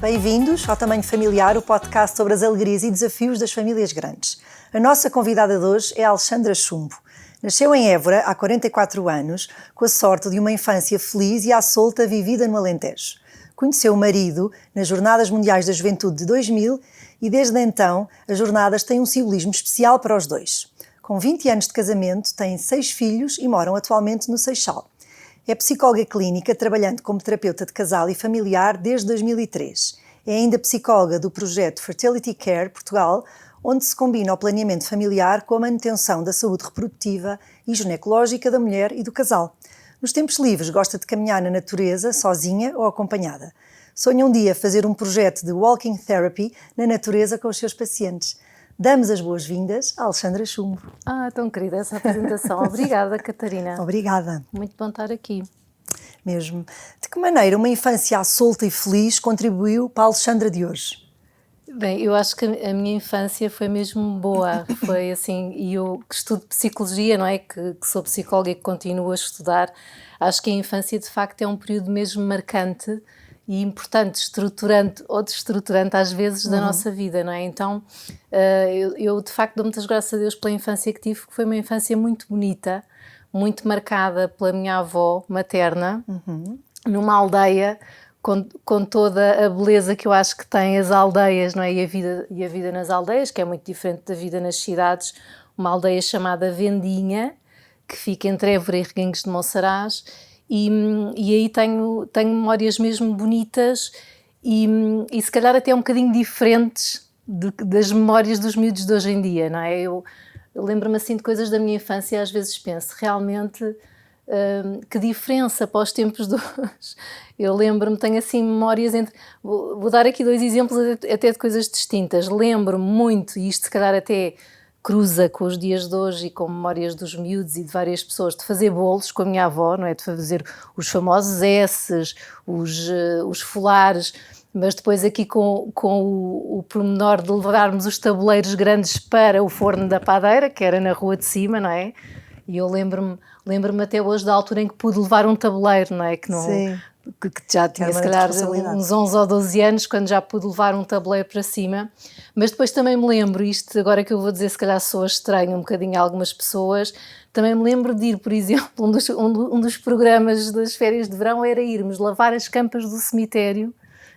Bem-vindos ao Tamanho Familiar, o podcast sobre as alegrias e desafios das famílias grandes. A nossa convidada de hoje é a Alexandra Chumbo. Nasceu em Évora há 44 anos, com a sorte de uma infância feliz e à solta vivida no Alentejo. Conheceu o marido nas Jornadas Mundiais da Juventude de 2000 e desde então as jornadas têm um simbolismo especial para os dois. Com 20 anos de casamento, têm 6 filhos e moram atualmente no Seixal. É psicóloga clínica, trabalhando como terapeuta de casal e familiar desde 2003. É ainda psicóloga do projeto Fertility Care Portugal, onde se combina o planeamento familiar com a manutenção da saúde reprodutiva e ginecológica da mulher e do casal. Nos tempos livres gosta de caminhar na natureza, sozinha ou acompanhada. Sonha um dia fazer um projeto de walking therapy na natureza com os seus pacientes. Damos as boas-vindas a Alexandra Chumbo. Tão querida essa apresentação. Obrigada, Catarina. Obrigada. Muito bom estar aqui. Mesmo. De que maneira uma infância à solta e feliz contribuiu para a Alexandra de hoje? Bem, eu acho que a minha infância foi mesmo boa. Foi assim, e eu que estudo psicologia, não é? Que sou psicóloga e que continuo a estudar, acho que a infância de facto é um período mesmo marcante e importante, estruturante ou destruturante às vezes da nossa vida, não é? Então, eu de facto dou muitas graças a Deus pela infância que tive, que foi uma infância muito bonita, muito marcada pela minha avó materna, numa aldeia com toda a beleza que eu acho que têm as aldeias, não é? E a vida nas aldeias, que é muito diferente da vida nas cidades, uma aldeia chamada Vendinha, que fica entre Évora e Reguengos de Monsaraz. E aí tenho memórias mesmo bonitas e se calhar até um bocadinho diferentes das memórias dos miúdos de hoje em dia, não é? Eu lembro-me assim de coisas da minha infância e às vezes penso, realmente, que diferença para os tempos de hoje. Eu lembro-me, tenho assim memórias entre... Vou dar aqui 2 exemplos até de coisas distintas. Lembro-me muito, e isto se calhar até cruza com os dias de hoje e com memórias dos miúdos e de várias pessoas, de fazer bolos com a minha avó, não é? De fazer os famosos esses, os folares, mas depois aqui com o pormenor de levarmos os tabuleiros grandes para o forno da padeira, que era na rua de cima, não é? E eu lembro-me até hoje da altura em que pude levar um tabuleiro, não é? Que já tinha se calhar uns 11 ou 12 anos, quando já pude levar um tabuleiro para cima. Mas depois também me lembro, isto agora que eu vou dizer se calhar soa estranho um bocadinho a algumas pessoas, também me lembro de ir, por exemplo, um dos programas das férias de verão era irmos lavar as campas do cemitério,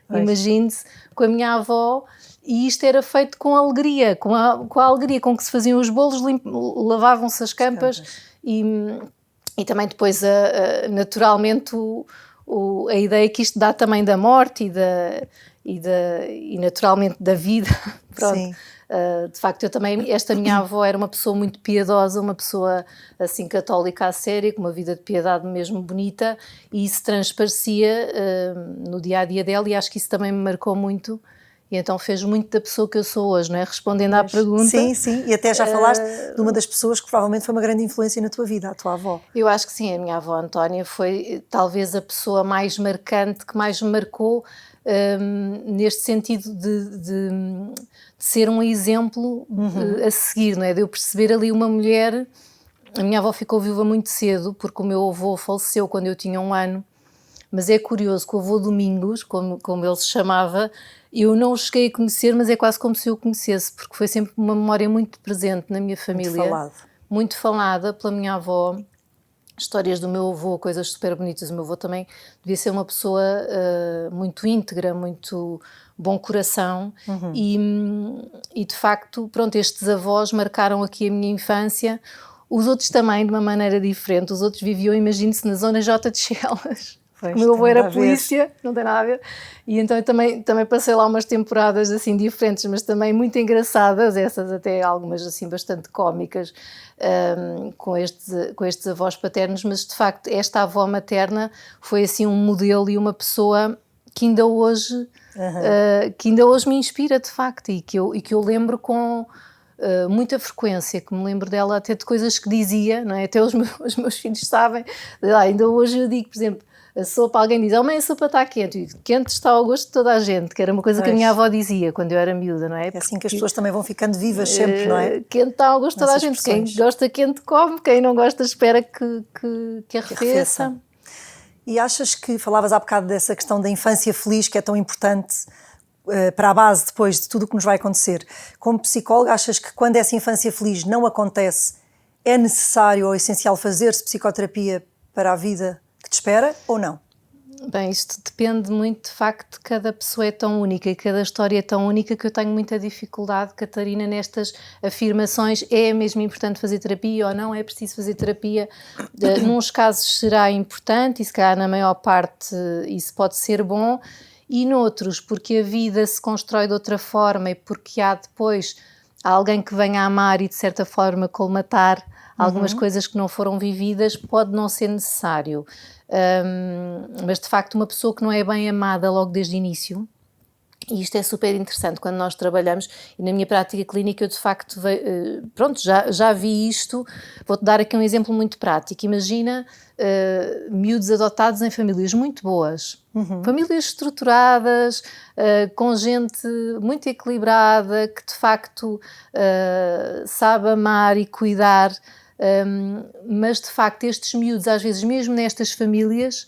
imagine-se, com a minha avó, e isto era feito com alegria, com a alegria com que se faziam os bolos, lavavam-se as campas. E também depois, naturalmente, a ideia que isto dá também da morte e naturalmente da vida. Pronto. Sim. De facto, esta minha avó era uma pessoa muito piedosa, uma pessoa assim católica à séria, com uma vida de piedade mesmo bonita, e isso transparecia no dia-a-dia dela, e acho que isso também me marcou muito. E então fez muito da pessoa que eu sou hoje, não é? Respondendo à pergunta. Sim, e até já falaste de uma das pessoas que provavelmente foi uma grande influência na tua vida, a tua avó. Eu acho que sim, a minha avó Antónia foi talvez a pessoa mais marcante, que mais me marcou neste sentido de ser um exemplo a seguir, não é? De eu perceber ali uma mulher. A minha avó ficou viúva muito cedo, porque o meu avô faleceu quando eu tinha 1 ano, mas é curioso que o avô Domingos, como ele se chamava, eu não o cheguei a conhecer, mas é quase como se eu o conhecesse, porque foi sempre uma memória muito presente na minha família. Muito falada pela minha avó. Histórias do meu avô, coisas super bonitas. O meu avô também devia ser uma pessoa muito íntegra, muito bom coração. E de facto, pronto, estes avós marcaram aqui a minha infância. Os outros também, de uma maneira diferente. Os outros viviam, imagine-se, na zona J de Chelas. O meu avô era polícia, não tem nada a ver, e então eu também passei lá umas temporadas assim diferentes, mas também muito engraçadas, essas até algumas assim bastante cómicas, com estes avós paternos, mas de facto esta avó materna foi assim um modelo e uma pessoa que ainda hoje me inspira de facto e que eu lembro com muita frequência, que me lembro dela até de coisas que dizia, não é? Até os meus filhos sabem, ainda hoje eu digo, por exemplo, a sopa, alguém diz, mãe, a sopa está quente. E quente está ao gosto de toda a gente, que era uma coisa que a minha avó dizia quando eu era miúda, não é? É assim que as pessoas também vão ficando vivas sempre, não é? Quente está ao gosto de toda a gente. Quem gosta quente come, quem não gosta espera que arrefeça. E achas que, falavas há bocado dessa questão da infância feliz, que é tão importante para a base depois de tudo o que nos vai acontecer. Como psicóloga, achas que quando essa infância feliz não acontece, é necessário ou essencial fazer-se psicoterapia para a vida que te espera ou não? Bem, isto depende muito, de facto, cada pessoa é tão única e cada história é tão única que eu tenho muita dificuldade, Catarina, nestas afirmações. É mesmo importante fazer terapia ou não é preciso fazer terapia? Nuns casos será importante e se calhar na maior parte isso pode ser bom, e noutros, porque a vida se constrói de outra forma e porque há depois alguém que venha a amar e de certa forma colmatar algumas coisas que não foram vividas, pode não ser necessário. Mas de facto uma pessoa que não é bem amada logo desde o início, e isto é super interessante quando nós trabalhamos, e na minha prática clínica eu de facto já vi isto. Vou-te dar aqui um exemplo muito prático. Imagina miúdos adotados em famílias muito boas, famílias estruturadas, com gente muito equilibrada, que de facto sabe amar e cuidar. Mas de facto estes miúdos, às vezes mesmo nestas famílias,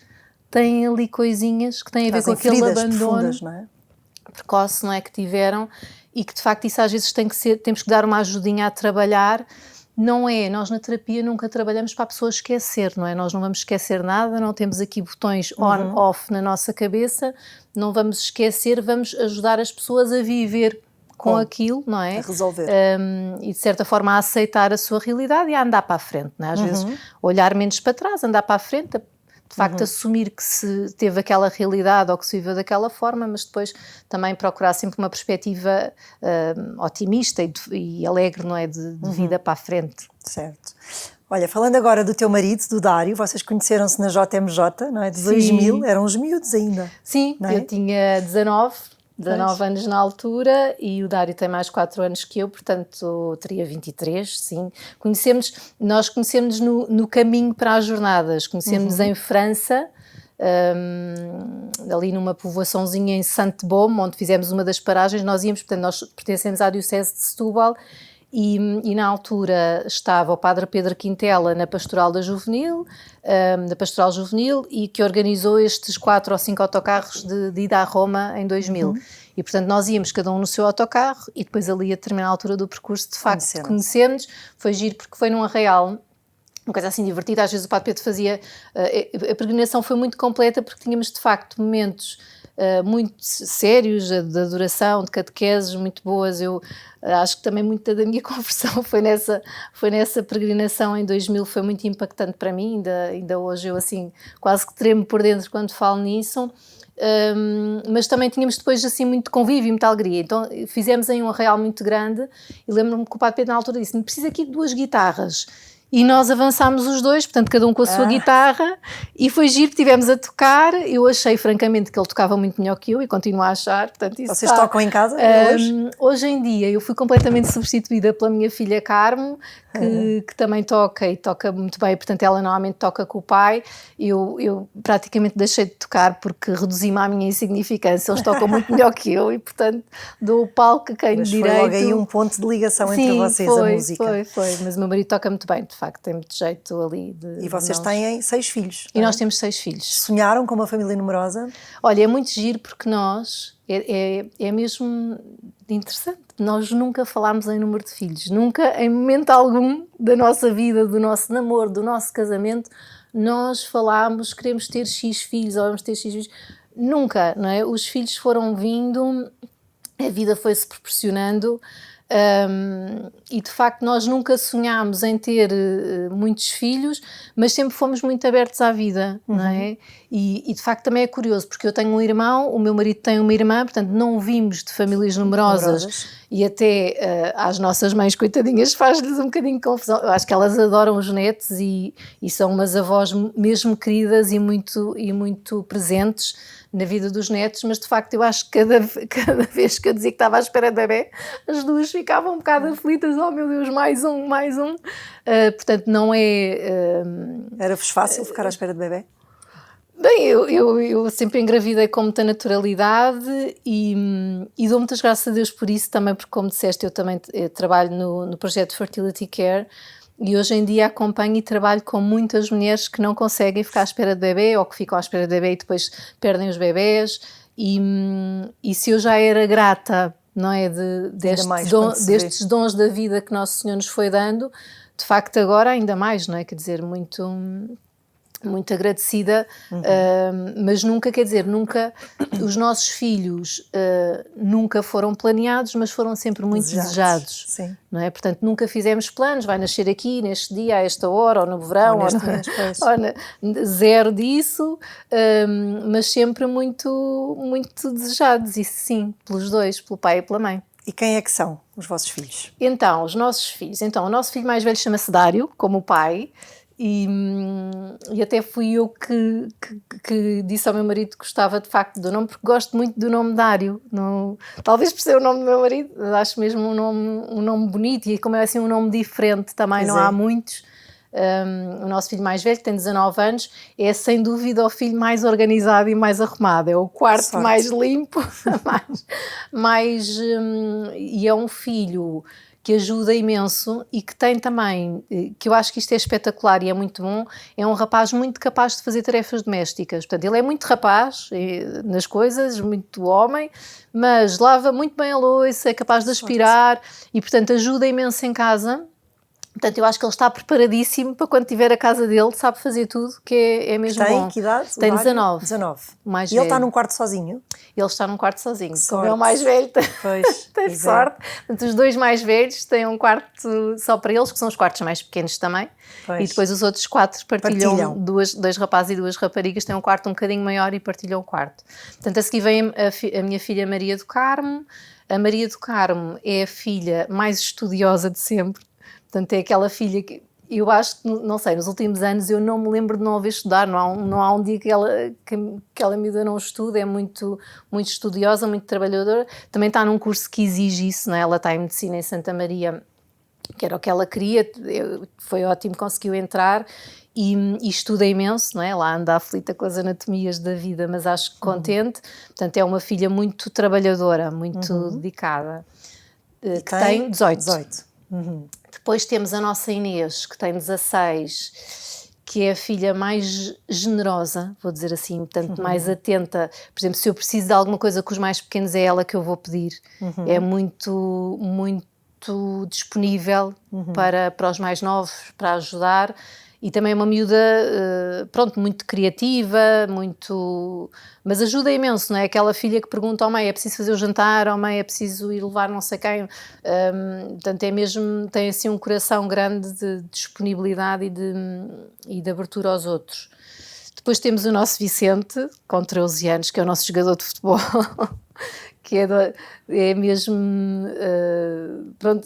têm ali coisinhas que têm a ver com aquele abandono não é? precoce, não é, que tiveram, e que de facto isso às vezes temos que dar uma ajudinha a trabalhar. Não é, nós na terapia nunca trabalhamos para a pessoa esquecer, não é? Nós não vamos esquecer nada, não temos aqui botões on, off na nossa cabeça, não vamos esquecer, vamos ajudar as pessoas a viver com aquilo, não é? A resolver. E de certa forma a aceitar a sua realidade e a andar para a frente, não é? Às vezes olhar menos para trás, andar para a frente, de facto assumir que se teve aquela realidade ou que se viveu daquela forma, mas depois também procurar sempre uma perspectiva otimista e alegre, não é? De vida para a frente. Certo. Olha, falando agora do teu marido, do Dário, vocês conheceram-se na JMJ, não é? De 2000, eram uns miúdos ainda. Sim, não é? Eu tinha 19 anos na altura e o Dário tem mais 4 anos que eu, portanto teria 23, sim. Nós conhecemos no caminho para as jornadas, conhecemos em França, ali numa povoaçãozinha em Sainte-Baume, onde fizemos uma das paragens. Nós pertencemos à Diocese de Setúbal. E na altura estava o Padre Pedro Quintela na Pastoral Juvenil, e que organizou estes 4 ou 5 autocarros de ida a Roma em 2000. E portanto nós íamos cada um no seu autocarro e depois ali a determinada altura do percurso de facto conhecemos. Foi giro porque foi num arraial, uma coisa assim divertida. Às vezes o Padre Pedro fazia, a peregrinação foi muito completa porque tínhamos de facto momentos muito sérios, de adoração, de catequeses muito boas. Eu acho que também muita da minha conversão foi nessa peregrinação em 2000, foi muito impactante para mim, ainda hoje eu assim quase que tremo por dentro quando falo nisso. Mas também tínhamos depois assim muito convívio e muita alegria, então fizemos em um arraial muito grande e lembro-me que o Padre Pedro na altura disse: precisa aqui de 2 guitarras. E nós avançámos os 2, portanto, cada um com a sua guitarra, e foi giro, estivemos a tocar. Eu achei, francamente, que ele tocava muito melhor que eu e continuo a achar. Portanto, isso Vocês tocam em casa hoje? Hoje em dia, eu fui completamente substituída pela minha filha Carmo, que também toca e toca muito bem, portanto, ela normalmente toca com o pai. Eu praticamente deixei de tocar porque reduzi-me à minha insignificância. Eles tocam muito melhor que eu e, portanto, dou o palco a quem de direito. Foi logo aí um ponto de ligação entre vocês, a música. Foi, mas o meu marido toca muito bem, de facto, tem muito jeito ali. E vocês têm 6 filhos? E nós temos 6 filhos. Sonharam com uma família numerosa? Olha, é muito giro porque nós, é mesmo interessante, nós nunca falámos em número de filhos, nunca, em momento algum da nossa vida, do nosso namoro, do nosso casamento, nós falámos, queremos ter X filhos ou vamos ter X filhos, nunca, não é? Os filhos foram vindo, a vida foi-se proporcionando. E de facto nós nunca sonhámos em ter muitos filhos, mas sempre fomos muito abertos à vida, não é? E de facto também é curioso, porque eu tenho um irmão, o meu marido tem uma irmã, portanto não vimos de famílias numerosas. E até às nossas mães, coitadinhas, faz-lhes um bocadinho de confusão. Eu acho que elas adoram os netos e são umas avós mesmo queridas e muito presentes na vida dos netos, mas de facto eu acho que cada vez que eu dizia que estava à espera de bebê, as duas ficavam um bocado aflitas: oh meu Deus, mais um. Portanto não é... Era-vos fácil ficar à espera de bebê? Bem, eu sempre engravidei com muita naturalidade e dou muitas graças a Deus por isso também, porque como disseste, eu também trabalho no projeto Fertility Care e hoje em dia acompanho e trabalho com muitas mulheres que não conseguem ficar à espera de bebê ou que ficam à espera de bebê e depois perdem os bebés E se eu já era grata, não é, destes dons da vida que Nosso Senhor nos foi dando, de facto agora ainda mais, não é? Quer dizer, muito agradecida, mas nunca, quer dizer, nunca, os nossos filhos nunca foram planeados, mas foram sempre muito desejados, sim. Não é? Portanto, nunca fizemos planos, vai nascer aqui, neste dia, a esta hora, ou no verão, zero disso, mas sempre muito, muito desejados, isso sim, pelos dois, pelo pai e pela mãe. E quem é que são os vossos filhos? Então, os nossos filhos, o nosso filho mais velho chama-se Dário, como o pai, e até fui eu que disse ao meu marido que gostava de facto do nome, porque gosto muito do nome Dário. Talvez por ser o nome do meu marido, acho mesmo um nome bonito, e como é assim um nome diferente também, não há muitos. O nosso filho mais velho, que tem 19 anos, é sem dúvida o filho mais organizado e mais arrumado, é o quarto mais limpo, e é um filho que ajuda imenso e que tem também, que eu acho que isto é espetacular e é muito bom, é um rapaz muito capaz de fazer tarefas domésticas. Portanto, ele é muito rapaz nas coisas, muito homem, mas lava muito bem a louça, é capaz de aspirar e, portanto, ajuda imenso em casa. Portanto, eu acho que ele está preparadíssimo para quando tiver a casa dele, sabe fazer tudo, que é mesmo bom. Tem que idade? Tem 19. E ele está num quarto sozinho? Ele está num quarto sozinho. Como é o mais velho, tem sorte. Portanto, os dois mais velhos têm um quarto só para eles, que são os quartos mais pequenos também. E depois os outros 4 partilham. Dois rapazes e 2 raparigas têm um quarto um bocadinho maior e partilham o quarto. Portanto, a seguir vem a minha filha Maria do Carmo. A Maria do Carmo é a filha mais estudiosa de sempre. Portanto, é aquela filha que eu acho que, não sei, nos últimos anos eu não me lembro de não a ver estudar, não há um dia que aquela miúda não estuda, é muito, muito estudiosa, muito trabalhadora. Também está num curso que exige isso, não é? Ela está em Medicina em Santa Maria, que era o que ela queria, foi ótimo, conseguiu entrar e estuda imenso, não é? Ela anda aflita com as anatomias da vida, mas acho que contente. Portanto, é uma filha muito trabalhadora, muito dedicada, que tem 18. Depois temos a nossa Inês, que tem 16, que é a filha mais generosa, vou dizer assim, portanto, mais atenta. Por exemplo, se eu preciso de alguma coisa com os mais pequenos, é ela que eu vou pedir. É muito, muito disponível para os mais novos, para ajudar. E também é uma miúda, muito criativa, mas ajuda imenso, não é? Aquela filha que pergunta, mãe, é preciso fazer o jantar, mãe, é preciso ir levar não sei quem. Portanto, é mesmo, tem assim um coração grande de disponibilidade e de abertura aos outros. Depois temos o nosso Vicente, com 13 anos, que é o nosso jogador de futebol, que é mesmo,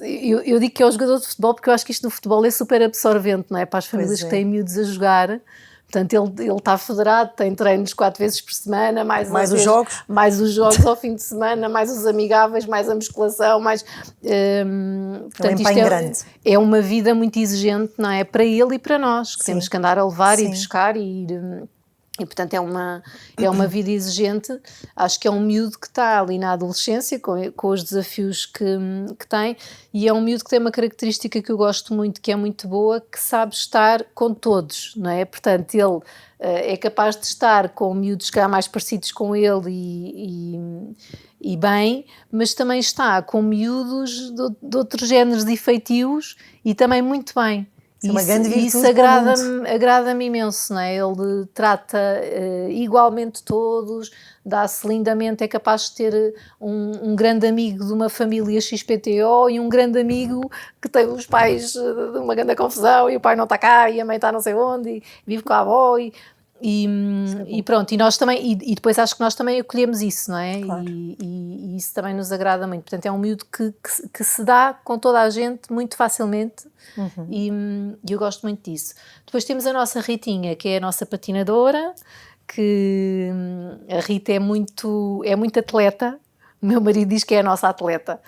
eu digo que é o jogador de futebol porque eu acho que isto no futebol é super absorvente, não é? Para as famílias que têm miúdos a jogar. Portanto, ele está federado, tem treinos 4 vezes por semana, mais os jogos ao fim de semana, mais os amigáveis, mais a musculação, portanto, isto é uma vida muito exigente, não é? Para ele e para nós, que temos que andar a levar e buscar e ir. E, portanto, é uma vida exigente. Acho que é um miúdo que está ali na adolescência, com os desafios que tem, e é um miúdo que tem uma característica que eu gosto muito, que é muito boa, que sabe estar com todos, não é? Portanto, ele é capaz de estar com miúdos que há mais parecidos com ele e bem, mas também está com miúdos de outros géneros e feitios e também muito bem. Isso agrada-me imenso, não é? Ele trata igualmente todos, dá-se lindamente, é capaz de ter um grande amigo de uma família XPTO e um grande amigo que tem os pais de uma grande confusão e o pai não está cá e a mãe está não sei onde e vive com a avó e pronto, e nós também, e depois acho que nós também acolhemos isso, não é? Claro. E isso também nos agrada muito. Portanto, é um miúdo que se dá com toda a gente muito facilmente e eu gosto muito disso. Depois temos a nossa Ritinha, que é a nossa patinadora, que a Rita é muito atleta. O meu marido diz que é a nossa atleta.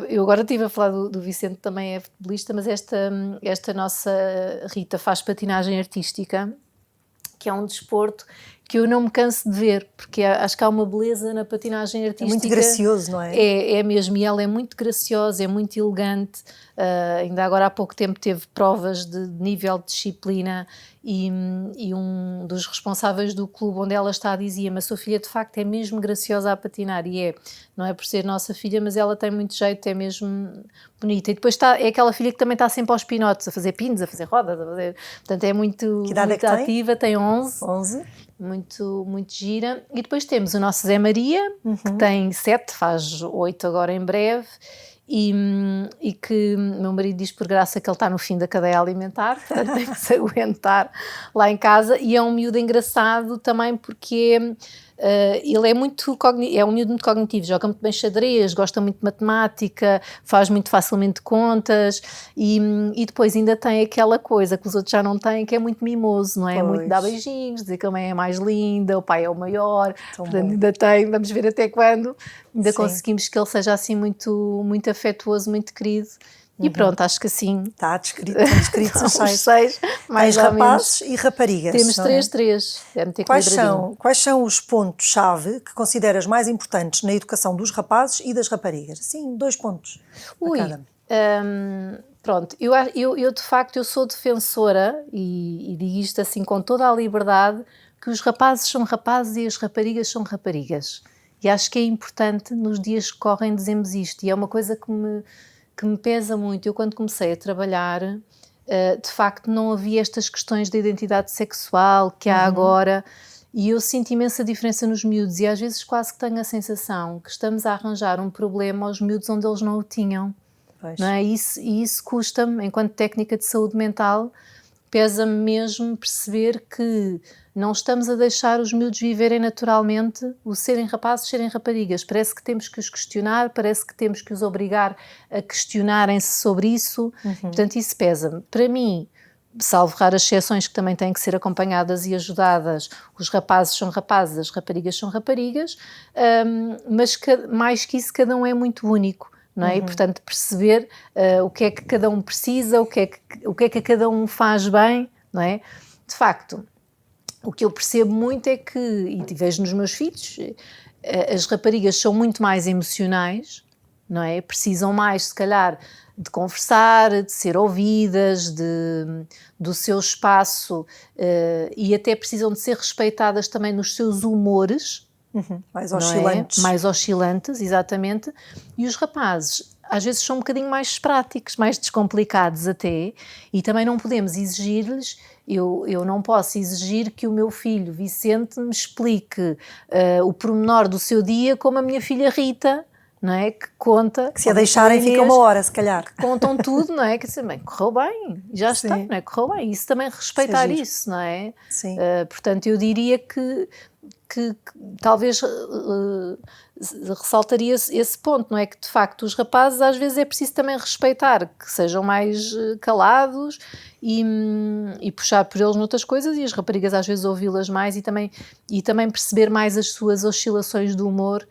Eu agora estive a falar do Vicente, também é futebolista, mas esta nossa Rita faz patinagem artística, que é um desporto que eu não me canso de ver, porque acho que há uma beleza na patinagem artística. É muito gracioso, não é? É mesmo, e ela é muito graciosa, é muito elegante. Ainda agora há pouco tempo teve provas de nível de disciplina e um dos responsáveis do clube onde ela está dizia-me: a sua filha de facto é mesmo graciosa a patinar, e não é por ser nossa filha, mas ela tem muito jeito, é mesmo bonita. E depois é aquela filha que também está sempre aos pinotes, a fazer pinos, a fazer rodas, portanto é muito, Que idade muito é que ativa, tem 11. 11. Muito, muito gira. E depois temos o nosso Zé Maria, que tem 7, faz 8 agora em breve, e que meu marido diz por graça que ele está no fim da cadeia alimentar, portanto tem que se aguentar lá em casa, e é um miúdo engraçado também porque ele é um miúdo muito cognitivo, joga muito bem xadrez, gosta muito de matemática, faz muito facilmente contas, e depois ainda tem aquela coisa que os outros já não têm, que é muito mimoso, não é? Pois. Muito dar beijinhos, dizer que a mãe é mais linda, o pai é o maior, Tão portanto bom. ainda tem, vamos ver até quando, ainda Sim. conseguimos que ele seja assim muito, muito afetuoso, muito querido. E pronto, acho que assim Está descrito, estão descritos os os 6. 6, mais Tens ou menos. rapazes e raparigas. Temos não é? 3. É muito Quais equilibradinho. são os pontos-chave que consideras mais importantes na educação dos rapazes e das raparigas? Sim, 2 pontos a cada. Pronto, eu de facto eu sou defensora, e digo isto assim com toda a liberdade, que os rapazes são rapazes e as raparigas são raparigas. E acho que é importante nos dias que correm dizermos isto, e é uma coisa que me pesa muito. Eu quando comecei a trabalhar, de facto não havia estas questões de identidade sexual que há agora, e eu sinto imensa diferença nos miúdos, e às vezes quase que tenho a sensação que estamos a arranjar um problema aos miúdos onde eles não o tinham. Pois. Não é? E isso custa-me, enquanto técnica de saúde mental, pesa-me mesmo perceber que não estamos a deixar os miúdos viverem naturalmente o serem rapazes, serem raparigas. Parece que temos que os questionar, parece que temos que os obrigar a questionarem-se sobre isso. Portanto, isso pesa-me. Para mim, salvo raras exceções que também têm que ser acompanhadas e ajudadas, os rapazes são rapazes, as raparigas são raparigas, mas mais que isso, cada um é muito único. Não é? E, portanto, perceber o que é que cada um precisa, o que é que cada um faz bem, não é? De facto, o que eu percebo muito é que, e vejo nos meus filhos, as raparigas são muito mais emocionais, não é? Precisam mais, se calhar, de conversar, de ser ouvidas, do seu espaço, e até precisam de ser respeitadas também nos seus humores. Mais Não oscilantes. é? Mais oscilantes, exatamente. E os rapazes, às vezes, são um bocadinho mais práticos, mais descomplicados até, e também não podemos exigir-lhes, eu não posso exigir que o meu filho Vicente me explique o pormenor do seu dia como a minha filha Rita, não é? Que conta. Que se a deixarem fica uma hora, se calhar. Que contam tudo, não é? Que assim, bem, correu bem, já está, Sim. não é? Correu bem. Isso também respeitar giro. isso, não é? Sim. Portanto, eu diria que talvez ressaltaria esse ponto, não é? Que de facto os rapazes às vezes é preciso também respeitar, que sejam mais calados e puxar por eles noutras coisas, e as raparigas às vezes ouvi-las mais e também perceber mais as suas oscilações de humor,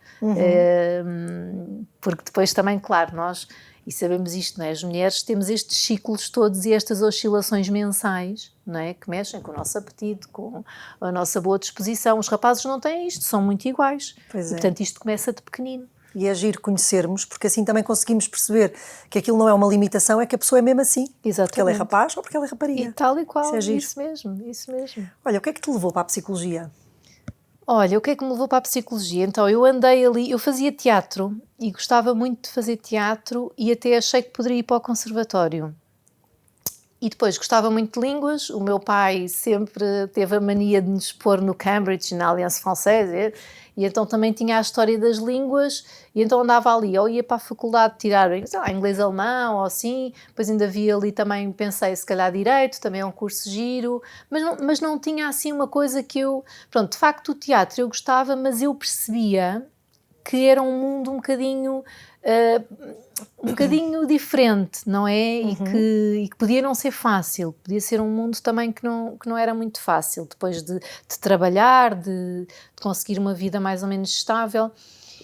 porque depois também, claro, nós, e sabemos isto, não é? As mulheres temos estes ciclos todos e estas oscilações mensais, não é? Que mexem com o nosso apetite, com a nossa boa disposição. Os rapazes não têm isto, são muito iguais. Pois e, é. portanto, isto começa de pequenino. E é giro conhecermos, porque assim também conseguimos perceber que aquilo não é uma limitação, é que a pessoa é mesmo assim. Exatamente. Porque ele é rapaz ou porque ela é rapariga. E tal e qual, Isso é giro. isso mesmo. Olha, o que é que te levou para a psicologia? Olha, o que é que me levou para a psicologia? Então, eu andei ali, eu fazia teatro e gostava muito de fazer teatro e até achei que poderia ir para o conservatório. E depois gostava muito de línguas, o meu pai sempre teve a mania de nos pôr no Cambridge, na Alliance Française, e então também tinha a história das línguas, e então andava ali, ou ia para a faculdade tirar, sei lá, inglês-alemão, ou assim, depois ainda havia ali também, pensei, se calhar direito, também é um curso giro, mas não tinha assim uma coisa que eu... Pronto, de facto o teatro eu gostava, mas eu percebia que era um mundo um bocadinho diferente, não é? E que podia não ser fácil, podia ser um mundo também que não era muito fácil, depois de trabalhar, de conseguir uma vida mais ou menos estável.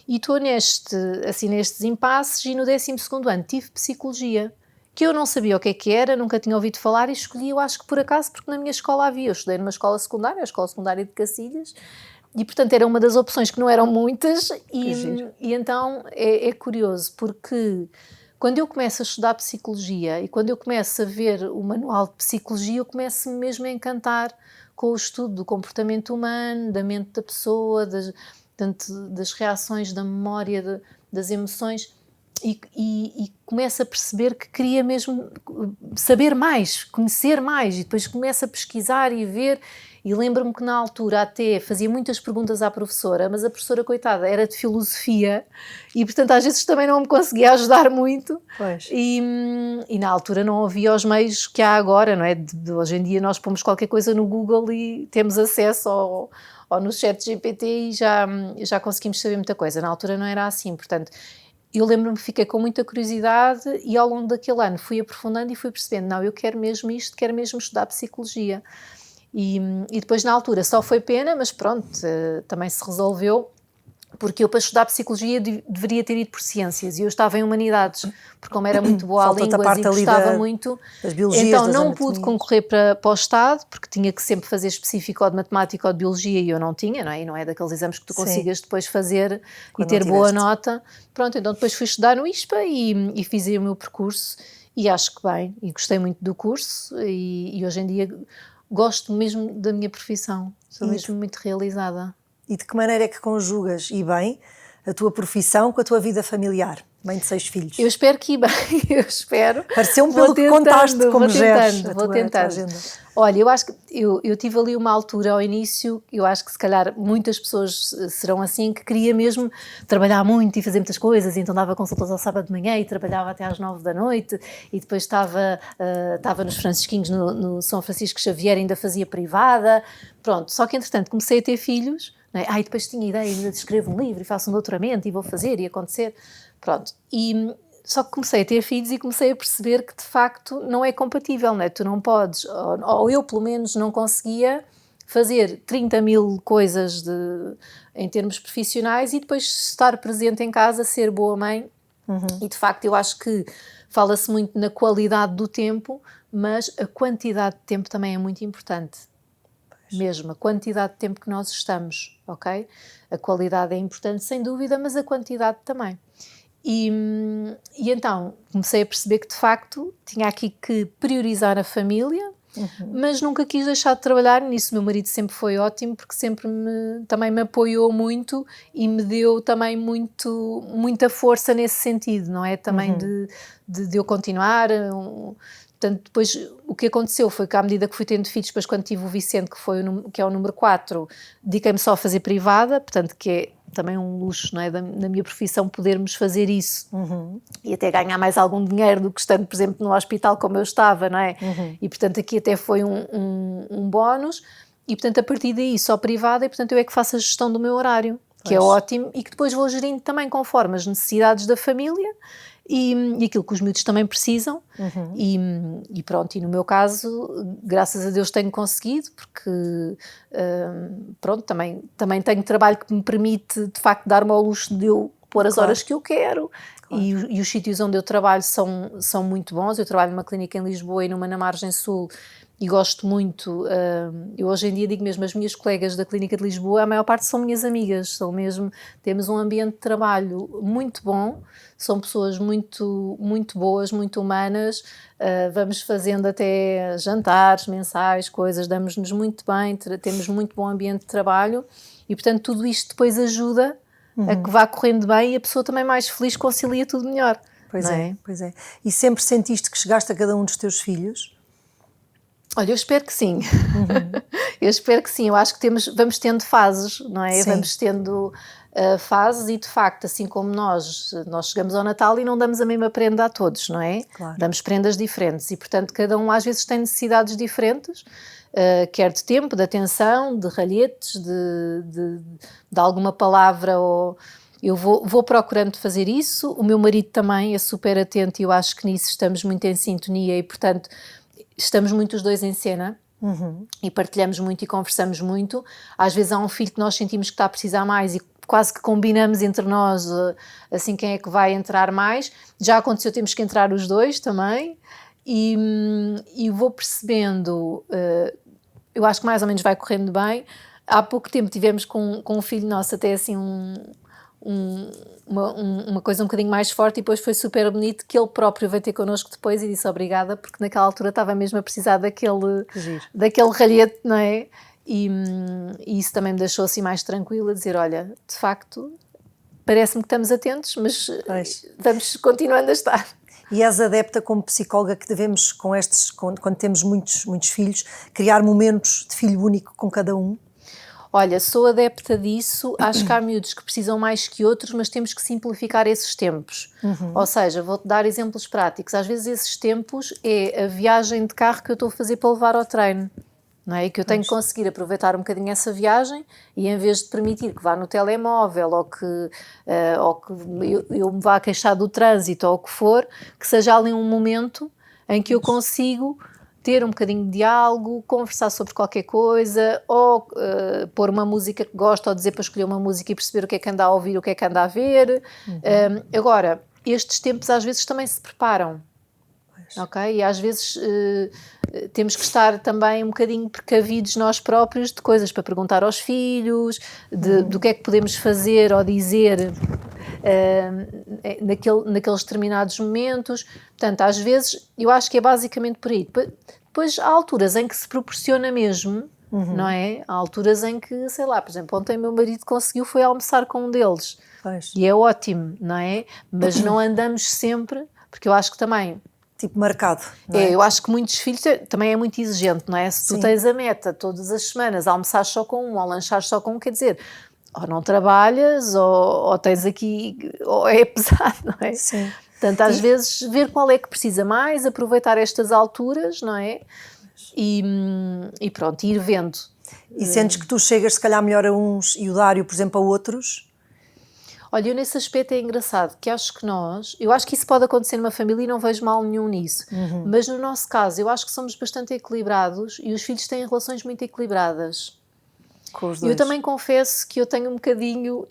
E estou nestes impasses, e no 12º ano tive psicologia, que eu não sabia o que era, nunca tinha ouvido falar e escolhi, eu acho que por acaso, porque na minha escola havia. Eu estudei numa escola secundária, a Escola Secundária de Cacilhas, e portanto era uma das opções que não eram muitas, e então é curioso, porque quando eu começo a estudar Psicologia e quando eu começo a ver o manual de Psicologia, eu começo mesmo a encantar com o estudo do comportamento humano, da mente da pessoa, das reações, da memória, das emoções, e começo a perceber que queria mesmo saber mais, conhecer mais, e depois começo a pesquisar e ver. E lembro-me que na altura até fazia muitas perguntas à professora, mas a professora, coitada, era de filosofia e portanto às vezes também não me conseguia ajudar muito. Pois. E na altura não havia os meios que há agora, não é? Hoje em dia nós pomos qualquer coisa no Google e temos acesso ou no chat GPT e já conseguimos saber muita coisa. Na altura não era assim, portanto eu lembro-me que fiquei com muita curiosidade e ao longo daquele ano fui aprofundando e fui percebendo, não, eu quero mesmo isto, quero mesmo estudar Psicologia. E depois na altura só foi pena, mas pronto, também se resolveu, porque eu para estudar Psicologia deveria ter ido por Ciências e eu estava em Humanidades, porque como era muito boa a línguas e gostava muito, das biologias, então das não pude concorrer para o Estado, porque tinha que sempre fazer específico ou de Matemática ou de Biologia e eu não tinha, não é? E não é daqueles exames que tu consigas depois fazer e ter boa nota. Pronto, então depois fui estudar no ISPA e fiz aí o meu percurso e acho que bem, e gostei muito do curso e hoje em dia gosto mesmo da minha profissão, sou mesmo muito realizada. E de que maneira é que conjugas, e bem, a tua profissão com a tua vida familiar? Mãe de 6 filhos. Eu espero que bem, eu espero. Pareceu-me pelo que contaste como geres vou tentando. Olha, eu acho que eu tive ali uma altura ao início, eu acho que se calhar muitas pessoas serão assim, que queria mesmo trabalhar muito e fazer muitas coisas, e então dava consultas ao sábado de manhã e trabalhava até às 9 da noite e depois estava nos Francisquinhos, no São Francisco Xavier, ainda fazia privada, pronto. Só que entretanto comecei a ter filhos, não é? E depois tinha ideia, ainda escrevo um livro e faço um doutoramento e vou fazer e acontecer, pronto. Só que comecei a ter filhos e comecei a perceber que de facto não é compatível, não é? Tu não podes, ou eu pelo menos não conseguia fazer 30 mil coisas em termos profissionais e depois estar presente em casa, ser boa mãe. E de facto eu acho que fala-se muito na qualidade do tempo, mas a quantidade de tempo também é muito importante. Mesmo, a quantidade de tempo que nós estamos, ok? A qualidade é importante sem dúvida, mas a quantidade também. E então comecei a perceber que de facto tinha aqui que priorizar a família, mas nunca quis deixar de trabalhar nisso. Meu marido sempre foi ótimo porque sempre também me apoiou muito e me deu também muita força nesse sentido, não é? Também de eu continuar. Portanto, depois o que aconteceu foi que à medida que fui tendo filhos, depois quando tive o Vicente, que é o número 4, dediquei-me só a fazer privada, portanto que é também um luxo, não é, da minha profissão podermos fazer isso e até ganhar mais algum dinheiro do que estando, por exemplo, no hospital como eu estava, não é? E portanto aqui até foi um bónus e portanto a partir daí só privada e portanto eu é que faço a gestão do meu horário, que é ótimo e que depois vou gerindo também conforme as necessidades da família e aquilo que os miúdos também precisam e pronto, e no meu caso graças a Deus tenho conseguido porque pronto, também tenho trabalho que me permite de facto dar-me ao luxo de eu pôr as horas que eu quero e os sítios onde eu trabalho são muito bons. Eu trabalho numa clínica em Lisboa e numa na Margem Sul e gosto muito, eu hoje em dia digo mesmo, as minhas colegas da Clínica de Lisboa, a maior parte são minhas amigas, temos um ambiente de trabalho muito bom, são pessoas muito, muito boas, muito humanas, vamos fazendo até jantares mensais, coisas, damos-nos muito bem, temos muito bom ambiente de trabalho e portanto tudo isto depois ajuda a que vá correndo bem e a pessoa também mais feliz concilia tudo melhor. Pois é. E sempre sentiste que chegaste a cada um dos teus filhos? Olha, eu espero que sim. Eu espero que sim. Eu acho que vamos tendo fases, não é? Sim. Vamos tendo fases e, de facto, assim como nós chegamos ao Natal e não damos a mesma prenda a todos, não é? Claro. Damos prendas diferentes e, portanto, cada um às vezes tem necessidades diferentes, quer de tempo, de atenção, de ralhetes, de alguma palavra ou... Eu vou procurando fazer isso. O meu marido também é super atento e eu acho que nisso estamos muito em sintonia e, portanto... Estamos muito os dois em cena e partilhamos muito e conversamos muito. Às vezes há um filho que nós sentimos que está a precisar mais e quase que combinamos entre nós, assim, quem é que vai entrar mais. Já aconteceu, temos que entrar os dois também, e vou percebendo, eu acho que mais ou menos vai correndo bem. Há pouco tempo tivemos com um filho nosso até assim uma coisa um bocadinho mais forte, e depois foi super bonito que ele próprio veio ter connosco depois e disse obrigada, porque naquela altura estava mesmo a precisar daquele ralhete, não é? E isso também me deixou assim mais tranquila, dizer, olha, de facto, parece-me que estamos atentos, mas vamos continuando a estar. E és adepta como psicóloga que devemos, quando temos muitos filhos, criar momentos de filho único com cada um? Olha, sou adepta disso, acho que há miúdos que precisam mais que outros, mas temos que simplificar esses tempos. Ou seja, vou-te dar exemplos práticos. Às vezes esses tempos é a viagem de carro que eu estou a fazer para levar ao treino, não é? E que eu tenho que conseguir aproveitar um bocadinho essa viagem, e em vez de permitir que vá no telemóvel ou que eu me vá queixar do trânsito ou o que for, que seja ali um momento em que eu consigo ter um bocadinho de diálogo, conversar sobre qualquer coisa, ou pôr uma música que gosto, ou dizer para escolher uma música e perceber o que é que anda a ouvir, o que é que anda a ver. Agora, estes tempos às vezes também se preparam, ok? E às vezes temos que estar também um bocadinho precavidos nós próprios de coisas para perguntar aos filhos, do que é que podemos fazer ou dizer naqueles determinados momentos. Portanto, às vezes, eu acho que é basicamente por aí. Depois há alturas em que se proporciona mesmo, não é? Há alturas em que, sei lá, por exemplo, ontem meu marido foi almoçar com um deles. E é ótimo, não é? Mas não andamos sempre, porque eu acho que também... Tipo marcado, não é? Eu acho que muitos filhos também é muito exigente, não é? Se tu tens a meta todas as semanas, almoçar só com um, ou lanchar só com um, quer dizer, ou não trabalhas, ou tens aqui, ou é pesado, não é? Sim. Portanto, às vezes, ver qual é que precisa mais, aproveitar estas alturas, não é? E pronto, ir vendo. E sentes que tu chegas, se calhar, melhor a uns e o Dário, por exemplo, a outros? Olha, eu nesse aspecto é engraçado, que eu acho que isso pode acontecer numa família e não vejo mal nenhum nisso, mas no nosso caso, eu acho que somos bastante equilibrados e os filhos têm relações muito equilibradas. Com os dois. Eu também confesso que eu tenho um bocadinho,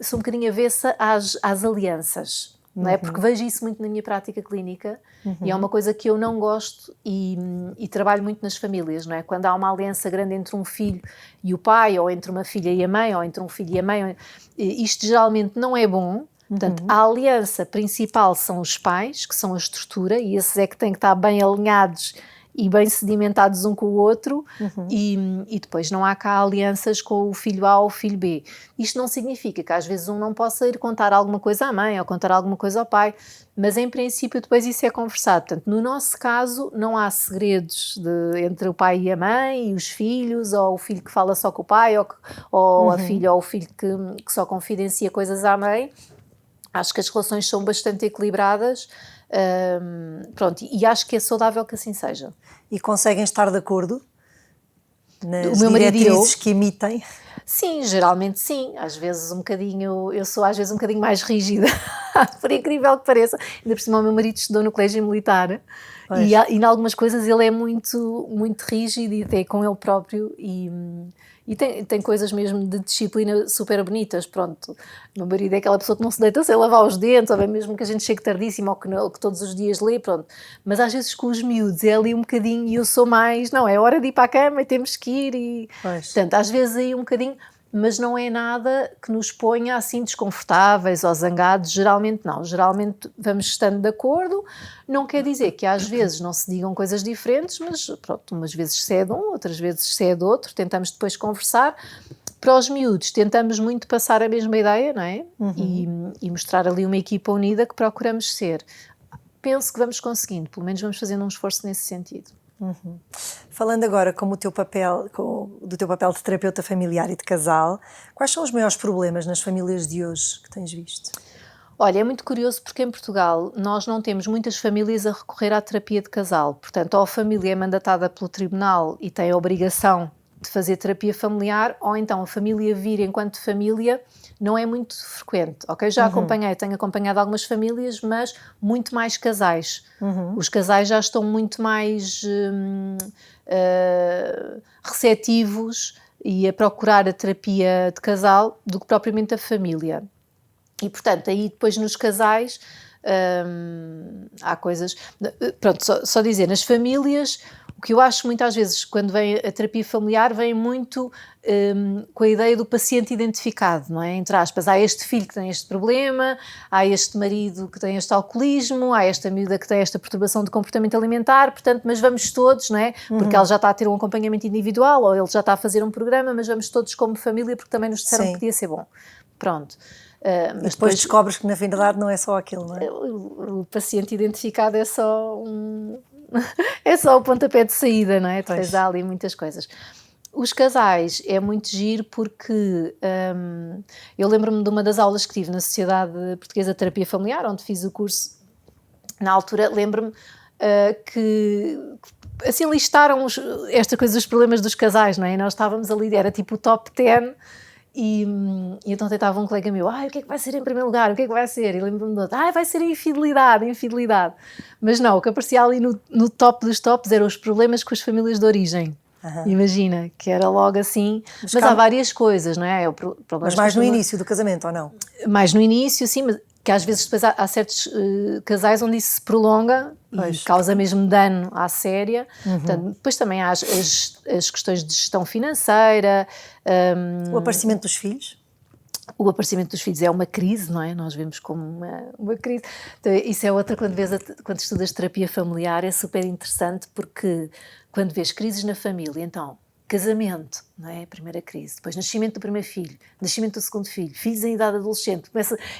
sou um bocadinho avessa às alianças, não é? Porque vejo isso muito na minha prática clínica, e é uma coisa que eu não gosto e trabalho muito nas famílias, não é? Quando há uma aliança grande entre um filho e o pai, ou entre uma filha e a mãe, ou entre um filho e a mãe, isto geralmente não é bom. Portanto, a aliança principal são os pais, que são a estrutura, e esses é que têm que estar bem alinhados e bem sedimentados um com o outro, e depois não há cá alianças com o filho A ou o filho B. Isto não significa que às vezes um não possa ir contar alguma coisa à mãe ou contar alguma coisa ao pai, mas em princípio depois isso é conversado. Portanto, no nosso caso não há segredos entre o pai e a mãe e os filhos, ou o filho que fala só com o pai, ou a filha ou o filho que só confidencia coisas à mãe. Acho que as relações são bastante equilibradas. Pronto, e acho que é saudável que assim seja. E conseguem estar de acordo nas O meu marido e eu? diretrizes que emitem? Sim, geralmente sim. Às vezes eu sou às vezes um bocadinho mais rígida, por incrível que pareça. Ainda por cima o meu marido estudou no colégio militar, e em algumas coisas ele é muito, muito rígido, e até com ele próprio, e tem coisas mesmo de disciplina super bonitas. Pronto, o meu marido é aquela pessoa que não se deita sem lavar os dentes, ou bem mesmo que a gente chegue tardíssimo, ou que todos os dias lê, pronto. Mas às vezes com os miúdos é ali um bocadinho, e eu sou mais, não, é hora de ir para a cama e temos que ir, e portanto às vezes aí um bocadinho, mas não é nada que nos ponha assim desconfortáveis ou zangados, geralmente não. Geralmente vamos estando de acordo, não quer dizer que às vezes não se digam coisas diferentes, mas pronto, umas vezes cede um, outras vezes cede outro, tentamos depois conversar. Para os miúdos tentamos muito passar a mesma ideia, não é? E mostrar ali uma equipa unida que procuramos ser. Penso que vamos conseguindo, pelo menos vamos fazendo um esforço nesse sentido. Falando agora do teu papel de terapeuta familiar e de casal, quais são os maiores problemas nas famílias de hoje que tens visto? Olha, é muito curioso porque em Portugal nós não temos muitas famílias a recorrer à terapia de casal. Portanto, ou a família é mandatada pelo tribunal e tem a obrigação de fazer terapia familiar, ou então a família vir enquanto família não é muito frequente, ok? Tenho acompanhado algumas famílias, mas muito mais casais. Os casais já estão muito mais receptivos e a procurar a terapia de casal do que propriamente a família. E, portanto, aí depois nos casais há coisas... Pronto, só dizer, nas famílias, o que eu acho muitas vezes, quando vem a terapia familiar, vem muito com a ideia do paciente identificado, não é? Entre aspas, há este filho que tem este problema, há este marido que tem este alcoolismo, há esta miúda que tem esta perturbação de comportamento alimentar, portanto, mas vamos todos, não é? Porque ela já está a ter um acompanhamento individual, ou ele já está a fazer um programa, mas vamos todos como família, porque também nos disseram que podia ser bom. Pronto. Mas depois descobres que na verdade não é só aquilo, não é? O paciente identificado é só é só o pontapé de saída, não é? Depois há ali muitas coisas. Os casais é muito giro porque eu lembro-me de uma das aulas que tive na Sociedade Portuguesa de Terapia Familiar, onde fiz o curso. Na altura, lembro-me que assim listaram esta coisa dos problemas dos casais, não é? E nós estávamos ali, era tipo o top 10. E então tentava um colega meu, o que é que vai ser em primeiro lugar, o que é que vai ser? E lembro-me do outro, vai ser a infidelidade. Mas não, o que aparecia ali no top dos tops eram os problemas com as famílias de origem. Imagina, que era logo assim, mas há várias coisas, não é? Mas mais no início do casamento, ou não? Mais no início, sim, mas que às vezes depois há certos casais onde isso se prolonga e causa mesmo dano à séria. Portanto, depois também há as questões de gestão financeira. O aparecimento dos filhos? O aparecimento dos filhos é uma crise, não é? Nós vemos como uma crise. Então, isso é outra, quando estudas terapia familiar, é super interessante, porque quando vês crises na família, então, casamento, não é? A primeira crise, depois nascimento do primeiro filho, nascimento do segundo filho, filhos em idade adolescente,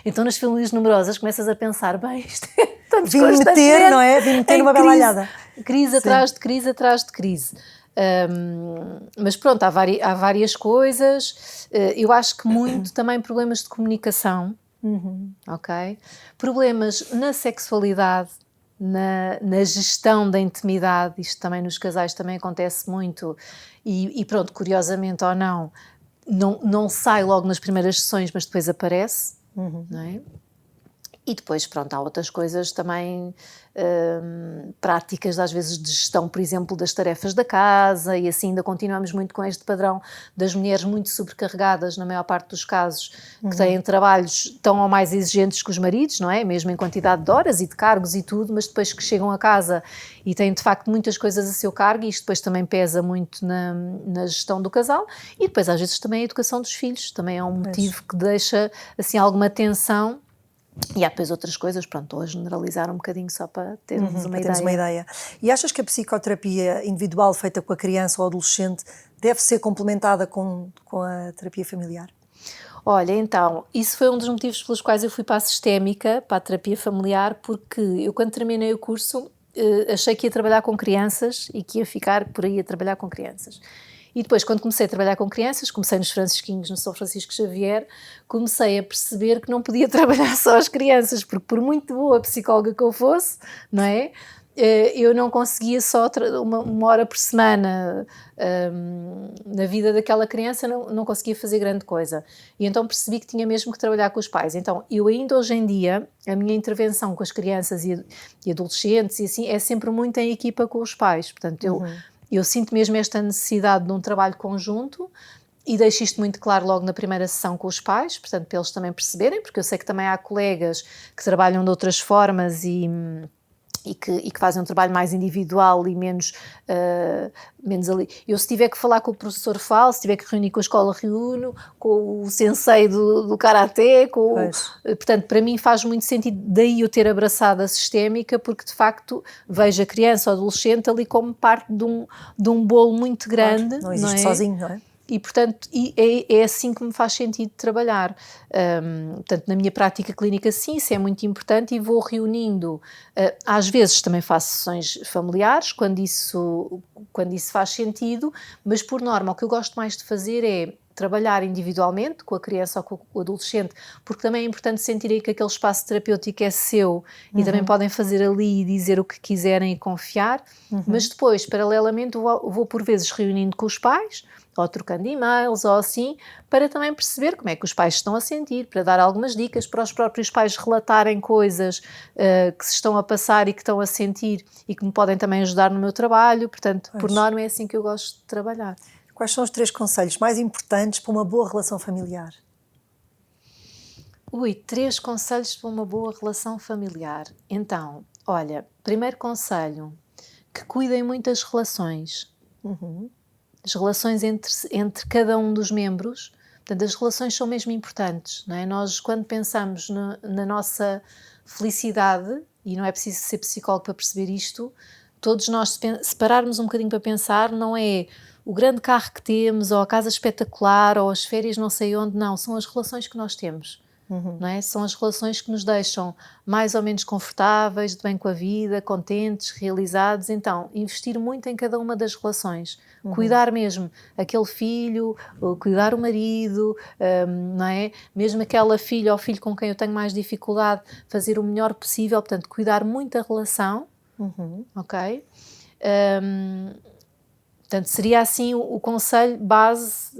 então nas famílias numerosas começas a pensar, bem, isto estamos Vim meter, não é? Vim meter numa belalhada. Crise atrás de crise atrás de crise. Mas pronto, há várias coisas. Eu acho que muito também problemas de comunicação, ok? Problemas na sexualidade, na gestão da intimidade, isto também nos casais também acontece muito, e pronto, curiosamente ou não sai logo nas primeiras sessões, mas depois aparece, não é? E depois, pronto, há outras coisas também práticas, às vezes, de gestão, por exemplo, das tarefas da casa, e assim ainda continuamos muito com este padrão das mulheres muito sobrecarregadas, na maior parte dos casos, que têm trabalhos tão ou mais exigentes que os maridos, não é? Mesmo em quantidade de horas e de cargos e tudo, mas depois que chegam a casa e têm, de facto, muitas coisas a seu cargo, e isto depois também pesa muito na gestão do casal, e depois, às vezes, também a educação dos filhos, também é um motivo que deixa, assim, alguma tensão. E há depois outras coisas, pronto, estou a generalizar um bocadinho só para termos uma ideia. E achas que a psicoterapia individual feita com a criança ou adolescente deve ser complementada com a terapia familiar? Olha, então, isso foi um dos motivos pelos quais eu fui para a sistémica, para a terapia familiar, porque eu, quando terminei o curso, achei que ia trabalhar com crianças e que ia ficar por aí a trabalhar com crianças. E depois, quando comecei a trabalhar com crianças, comecei nos Francisquinhos, no São Francisco Xavier, comecei a perceber que não podia trabalhar só as crianças, porque por muito boa psicóloga que eu fosse, não é? Eu não conseguia só uma hora por semana na vida daquela criança, não conseguia fazer grande coisa. E então percebi que tinha mesmo que trabalhar com os pais. Então, eu ainda hoje em dia, a minha intervenção com as crianças e adolescentes e assim, é sempre muito em equipa com os pais. Portanto, eu sinto mesmo esta necessidade de um trabalho conjunto e deixo isto muito claro logo na primeira sessão com os pais, portanto, para eles também perceberem, porque eu sei que também há colegas que trabalham de outras formas e que fazem um trabalho mais individual e menos ali. Eu, se tiver que falar com o professor, falo, se tiver que reunir com a escola, reúno, com o sensei do karaté, portanto, para mim faz muito sentido daí eu ter abraçado a sistémica, porque de facto vejo a criança ou adolescente ali como parte de um bolo muito grande. Claro, não existe sozinho, não é? E, portanto, é assim que me faz sentido trabalhar. Portanto, na minha prática clínica, sim, isso é muito importante, e vou reunindo. Às vezes também faço sessões familiares, quando isso faz sentido, mas por norma o que eu gosto mais de fazer é trabalhar individualmente com a criança ou com o adolescente, porque também é importante sentirem que aquele espaço terapêutico é seu e também podem fazer ali e dizer o que quiserem e confiar, mas depois, paralelamente, vou por vezes reunindo com os pais, ou trocando e-mails, ou assim, para também perceber como é que os pais estão a sentir, para dar algumas dicas, para os próprios pais relatarem coisas que se estão a passar e que estão a sentir e que me podem também ajudar no meu trabalho. Portanto, por norma é assim que eu gosto de trabalhar. Quais são os 3 conselhos mais importantes para uma boa relação familiar? 3 conselhos para uma boa relação familiar. Então, olha, primeiro conselho, que cuidem muito das relações. As relações entre cada um dos membros. Portanto, as relações são mesmo importantes, não é? Nós, quando pensamos na nossa felicidade, e não é preciso ser psicólogo para perceber isto, todos nós, se pararmos um bocadinho para pensar, não é o grande carro que temos, ou a casa espetacular, ou as férias não sei onde, não, são as relações que nós temos. Não é? São as relações que nos deixam mais ou menos confortáveis, de bem com a vida, contentes, realizados. Então, investir muito em cada uma das relações. Cuidar mesmo aquele filho, cuidar o marido, não é? Mesmo aquela filha ou filho com quem eu tenho mais dificuldade, fazer o melhor possível. Portanto, cuidar muito da relação, ok? Portanto, seria assim o conselho base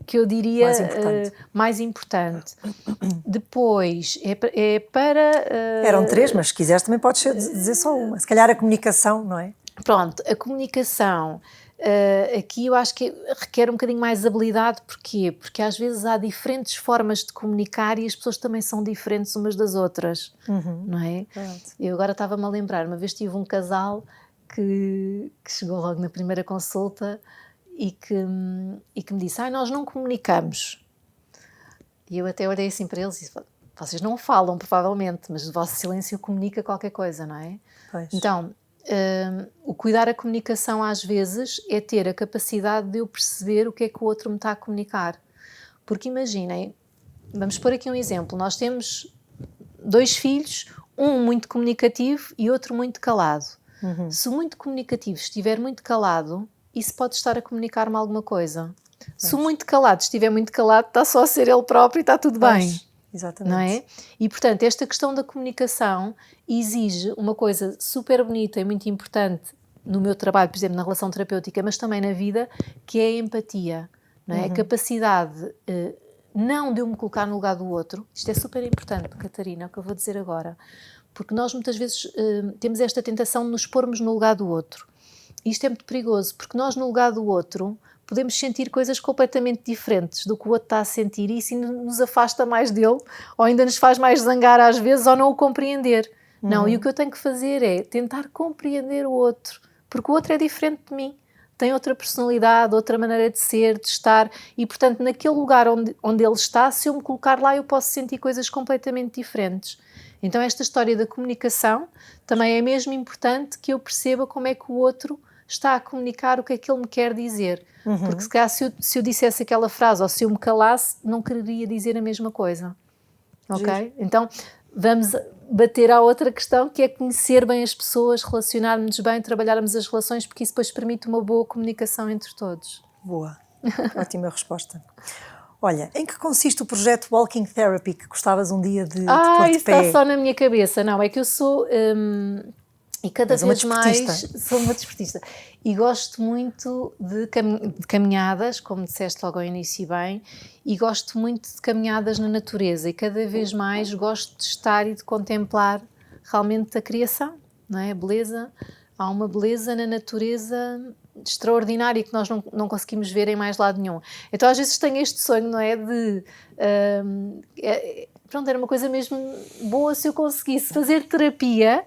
que eu diria mais importante. Depois, é para... Eram 3, mas se quiseres também podes dizer só uma. Se calhar a comunicação, não é? Pronto, a comunicação, aqui eu acho que requer um bocadinho mais habilidade. Porquê? Porque às vezes há diferentes formas de comunicar e as pessoas também são diferentes umas das outras, não é? Eu agora estava-me a lembrar, uma vez tive um casal que chegou logo na primeira consulta e que me disse, nós não comunicamos. E eu até olhei assim para eles e disse, vocês não falam provavelmente, mas o vosso silêncio comunica qualquer coisa, não é? Pois. Então, o cuidar a comunicação às vezes é ter a capacidade de eu perceber o que é que o outro me está a comunicar. Porque imaginem, vamos pôr aqui um exemplo, nós temos 2 filhos, um muito comunicativo e outro muito calado. Se o muito comunicativo estiver muito calado, isso pode estar a comunicar-me alguma coisa. Se o muito calado estiver muito calado, está só a ser ele próprio e está tudo bem. Exatamente. Não é? E, portanto, esta questão da comunicação exige uma coisa super bonita e muito importante no meu trabalho, por exemplo, na relação terapêutica, mas também na vida, que é a empatia. Não é? A capacidade não de eu me colocar no lugar do outro. Isto é super importante, Catarina, é o que eu vou dizer agora. Porque nós muitas vezes temos esta tentação de nos pormos no lugar do outro. E isto é muito perigoso, porque nós no lugar do outro podemos sentir coisas completamente diferentes do que o outro está a sentir e isso nos afasta mais dele, ou ainda nos faz mais zangar às vezes, ou não o compreender. Não, e o que eu tenho que fazer é tentar compreender o outro, porque o outro é diferente de mim. Tem outra personalidade, outra maneira de ser, de estar, e portanto naquele lugar onde ele está, se eu me colocar lá eu posso sentir coisas completamente diferentes. Então esta história da comunicação também é mesmo importante que eu perceba como é que o outro está a comunicar o que é que ele me quer dizer. Porque se calhar se eu dissesse aquela frase ou se eu me calasse, não quereria dizer a mesma coisa. Ok? Então vamos bater à outra questão, que é conhecer bem as pessoas, relacionarmos bem, trabalharmos as relações, porque isso depois permite uma boa comunicação entre todos. Boa, ótima resposta. Olha, em que consiste o projeto Walking Therapy que gostavas um dia de pôr de isso pé? está só na minha cabeça. Não, é que eu sou... e cada vez mais sou uma desportista. E gosto muito de caminhadas, como disseste logo ao início bem, e gosto muito de caminhadas na natureza. E cada vez mais gosto de estar e de contemplar realmente a criação, não é? A beleza. Há uma beleza na natureza extraordinária que nós não conseguimos ver em mais lado nenhum. Então às vezes tenho este sonho, não é? Pronto, era uma coisa mesmo boa se eu conseguisse fazer terapia,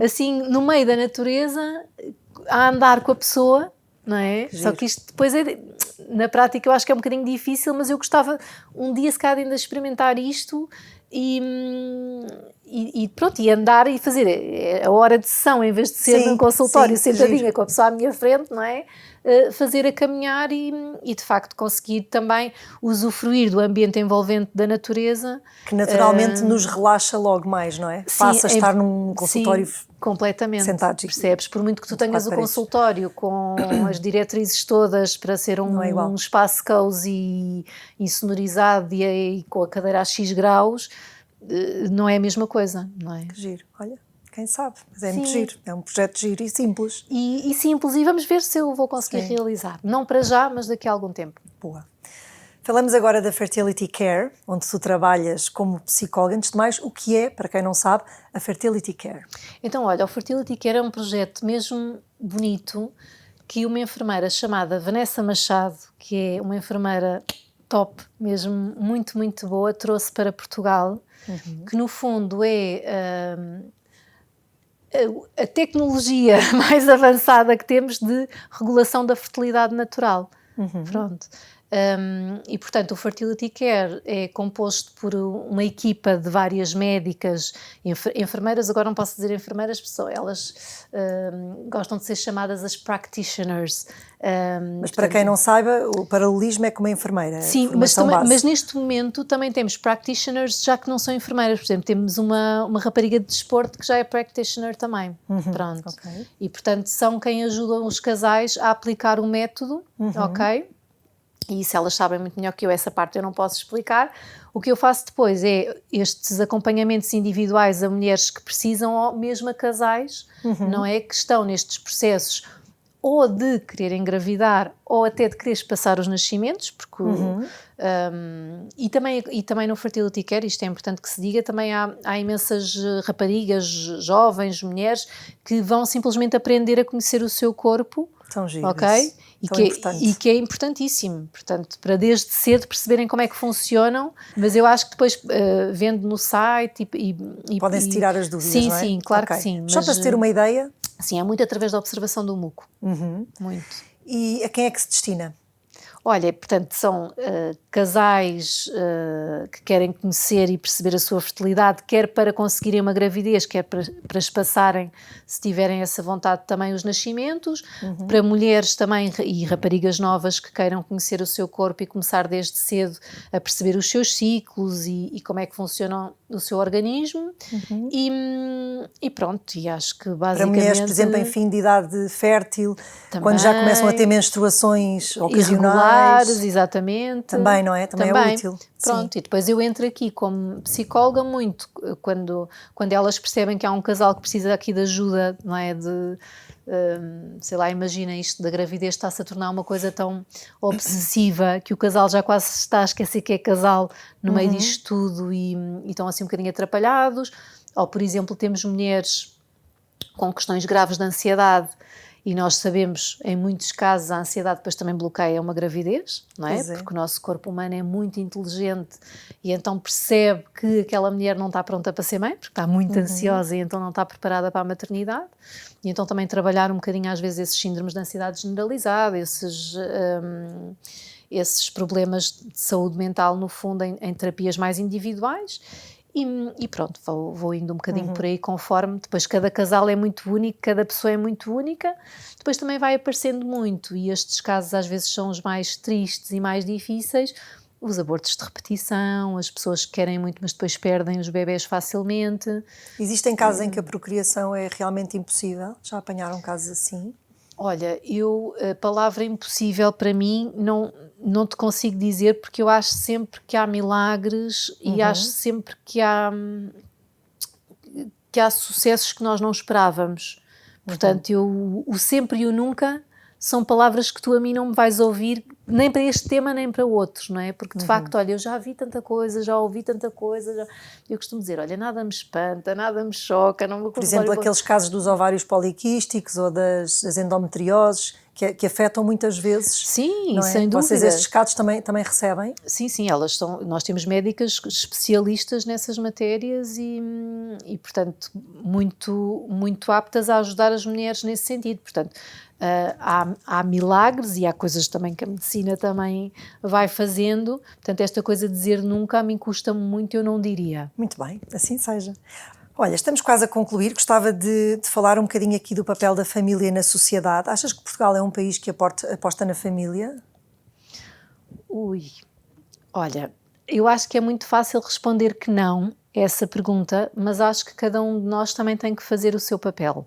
assim, no meio da natureza, a andar com a pessoa, não é? Giro. Só que isto depois, na prática, eu acho que é um bocadinho difícil, mas eu gostava um dia, se calhar, ainda experimentar isto e pronto, e andar e fazer a hora de sessão, em vez de ser num consultório sentadinha com a pessoa à minha frente, não é? Fazer a caminhar e de facto conseguir também usufruir do ambiente envolvente da natureza. Que naturalmente nos relaxa logo mais, não é? Passa a estar num consultório completamente, sentado. Percebes? Por muito que tu tenhas o consultório com as diretrizes todas para ser um espaço cozy e sonorizado e com a cadeira a X graus, não é a mesma coisa, não é? Que giro, olha. Quem sabe, mas é muito giro, é um projeto giro e simples. E simples, e vamos ver se eu vou conseguir realizar. Não para já, mas daqui a algum tempo. Boa. Falamos agora da Fertility Care, onde tu trabalhas como psicóloga. Antes de mais, o que é, para quem não sabe, a Fertility Care? Então, olha, o Fertility Care é um projeto mesmo bonito, que uma enfermeira chamada Vanessa Machado, que é uma enfermeira top, mesmo muito, muito boa, trouxe para Portugal, que no fundo é a tecnologia mais avançada que temos de regulação da fertilidade natural. Pronto. E portanto o Fertility Care é composto por uma equipa de várias médicas, enfermeiras, agora não posso dizer enfermeiras, porque elas gostam de ser chamadas as practitioners. Mas para quem não saiba, o paralelismo é com uma enfermeira. Sim, mas neste momento também temos practitioners já que não são enfermeiras. Por exemplo, temos uma rapariga de desporto que já é practitioner também. Pronto. Okay. E portanto são quem ajudam os casais a aplicar o método, ok? E isso elas sabem muito melhor que eu, essa parte eu não posso explicar. O que eu faço depois é estes acompanhamentos individuais a mulheres que precisam, ou mesmo a casais, não é? Que estão nestes processos ou de querer engravidar ou até de querer espaçar os nascimentos, porque e também no Fertility Care, isto é importante que se diga, também há imensas raparigas, jovens, mulheres que vão simplesmente aprender a conhecer o seu corpo. Tão giro, ok? E que é importantíssimo, portanto, para desde cedo perceberem como é que funcionam, mas eu acho que depois, vendo no site podem-se tirar as dúvidas, sim, não é? Sim, claro que sim. Só para se ter uma ideia? Sim, é muito através da observação do muco. Muito. E a quem é que se destina? Olha, portanto, são casais que querem conhecer e perceber a sua fertilidade, quer para conseguirem uma gravidez, quer para espaçarem, se tiverem essa vontade, também os nascimentos, para mulheres também e raparigas novas que queiram conhecer o seu corpo e começar desde cedo a perceber os seus ciclos e como é que funciona o seu organismo. E pronto, e acho que basicamente... Para mulheres, por exemplo, em fim de idade fértil, também, quando já começam a ter menstruações ocasionais. Exatamente. Também, não é? Também é útil. Pronto, sim. E depois eu entro aqui como psicóloga muito, quando elas percebem que há um casal que precisa aqui de ajuda, não é? Sei lá, imagina isto da gravidez está-se a tornar uma coisa tão obsessiva que o casal já quase está a esquecer que é casal no meio disto tudo e estão assim um bocadinho atrapalhados. Ou, por exemplo, temos mulheres com questões graves de ansiedade. E nós sabemos, em muitos casos, a ansiedade depois também bloqueia uma gravidez, não é? Porque o nosso corpo humano é muito inteligente e então percebe que aquela mulher não está pronta para ser mãe, porque está muito ansiosa e então não está preparada para a maternidade. E então também trabalhar um bocadinho, às vezes, esses síndromes de ansiedade generalizada, esses problemas de saúde mental, no fundo, em terapias mais individuais. E pronto, vou indo um bocadinho por aí conforme, depois cada casal é muito único, cada pessoa é muito única, depois também vai aparecendo muito e estes casos às vezes são os mais tristes e mais difíceis, os abortos de repetição, as pessoas que querem muito mas depois perdem os bebés facilmente. Existem casos em que a procriação é realmente impossível? Já apanharam casos assim? Olha, a palavra impossível para mim não te consigo dizer porque eu acho sempre que há milagres e acho sempre que há sucessos que nós não esperávamos. Portanto, o sempre e o nunca são palavras que tu a mim não me vais ouvir nem para este tema nem para outros, não é? Porque de facto, olha, eu já vi tanta coisa, já ouvi tanta coisa, eu costumo dizer, olha, nada me espanta, nada me choca. Não me... Por exemplo, aqueles casos dos ovários poliquísticos ou das endometrioses que afetam muitas vezes. Sim, é? sem dúvida. Vocês estes casos também recebem? Sim, nós temos médicas especialistas nessas matérias e portanto, muito, muito aptas a ajudar as mulheres nesse sentido. Portanto, há milagres e há coisas também que a medicina também vai fazendo. Portanto, esta coisa de dizer nunca a mim custa-me muito, eu não diria. Muito bem, assim seja. Olha, estamos quase a concluir. Gostava de falar um bocadinho aqui do papel da família na sociedade. Achas que Portugal é um país que aposta na família? Olha, eu acho que é muito fácil responder que não a essa pergunta, mas acho que cada um de nós também tem que fazer o seu papel.